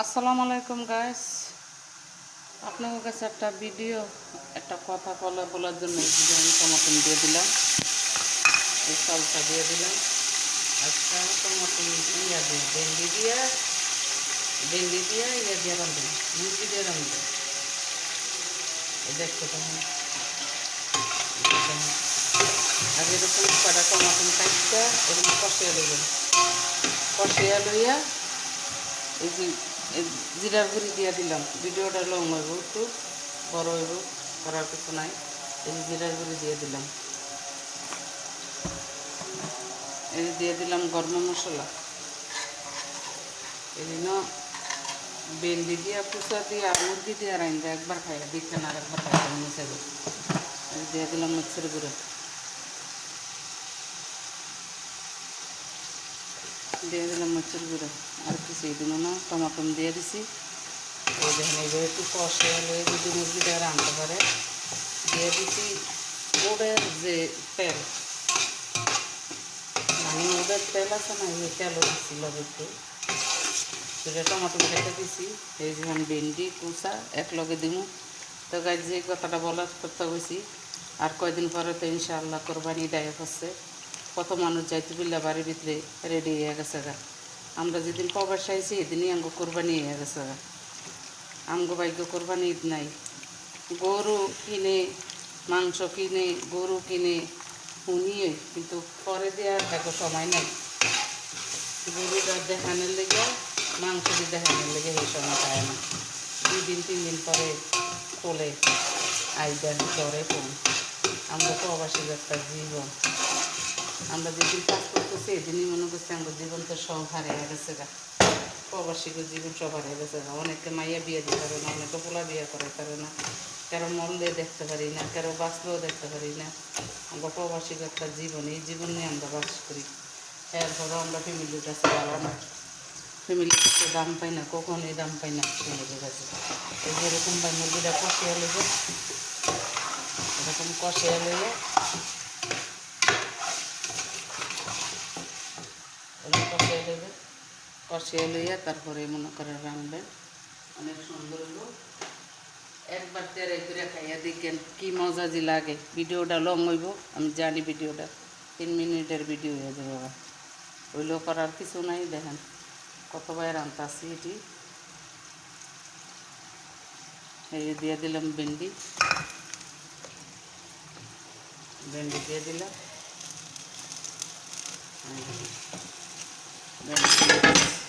আসসালামু আলাইকুম গাইস, আপনাদের কাছে একটা কথা বলার জন্য আমি টমেটো দিয়ে দিলাম, এই চালটা দিয়ে দিলাম। আজকে টমেটো ইয়া দিয়ে ভেন্ডি দিয়ে ইয়া দিয়ে রাঁধবেন, মুরগি দিয়ে রাঁধবেন। দেখতে তখন আর এরকম কটা টমেটো কাটটা এরকম কষিয়ে দেবেন। কষিয়া লইয়া এই যে জিরার গুঁড়ি দিয়ে দিলাম। ভিডিওটা লং হইব, একটু বড় হইব, করার কিছু নাই। এই যে জিরার গুঁড়ি দিয়ে দিলাম, এই যে দিয়ে দিলাম গরম মশলা। এই জন্য ভেন্ডি দিয়া পুষা দিয়ে আর মুরগি দিয়ে রাইন্দা একবার খাই, দেখেন আর একবার খাই মিশে দেবো। দিয়ে দিলাম মরিচের গুঁড়ো, দিয়ে দিলাম মরিচের গুঁড়ো। আর কিছুই দিল না, টমাটম দিয়ে দিছি। ওই দেখেন এইভাবে একটু কষে হলে যদি মুরগিটা রাঁধতে পারে। দিয়ে দিছি ওদের যে তেল, মানে ওদের তেল আছে না, এই তেলও দিচ্ছি একটু। সেটা টমাটো কেটে দিছি। এই যে আমি ভেন্ডি কুচা এক লগে দিব। তো গাছ যে কথাটা বলার করতে হয়েছি, আর কয়দিন পরে তো ইনশাআল্লাহ কোরবানি দেয়া হচ্ছে। কত মানুষ যাইতে বিল্লা বাড়ির ভিতরে রেডি হয়ে গেছে গা। আমরা যেদিন প্রবাস আইছি এদিনই আমগো কোরবানি হয়ে গেছে গা। আমগো ভাগ্য কোরবানি ঈদ নাই। গরু কিনে, মাংস কিনে, গরু কিনে শুনিয়ে, কিন্তু পরে দেওয়ার দেখো সময় নাই। গরুটা দেখানোর লেগে, মাংস দিয়ে দেখানোর লেগে এই সময় পায় না। 2 দিন 3 দিন পরে খোলে আইডার জ্বরে কম। আমরা প্রবাসী একটা জীবন, আমরা যেদিন কাজ করতেছি এদিনই মনে করছি আমরা জীবন তো সব হারিয়ে গেছে গা। প্রবাসীকে জীবন সব হারিয়ে গেছে গা। অনেকে মাইয়া বিয়ে দিতে পারে না, অনেকে পোলা বিয়ে করতে পারে না, কারো মরলে দেখতে পারি না, কারো বাঁচলেও দেখতে পারি না। আমরা প্রবাসী একটা জীবন, এই জীবন নিয়ে আমরা বাস করি। এরপরও আমরা ফ্যামিলির কাছে ভালো না, ফ্যামিলির কাছে দাম পাই না, কখনোই দাম পাই না ফ্যামিলির কাছে। এই যেরকম ভাই মুরগিটা কষিয়ে লেগে, এরকম কষিয়ে লেগে কষিয়ে লইয়া তারপরে মনে করে রাঁধবেন, অনেক সুন্দর হলো। একবার তেরে করে খাইয়া দেখেন কি মজা যে লাগে। ভিডিওটা লং হইব, আমি জানি ভিডিওটা 3 মিনিটের ভিডিও হয়ে যাবে। বাবা ওইলো করার কিছু নাই। দেখেন কতবার রাঁধতাছি এটি। এই দিয়ে দিলাম ভেন্ডি দিয়ে দিলাম। ভেন্ডি দিয়ে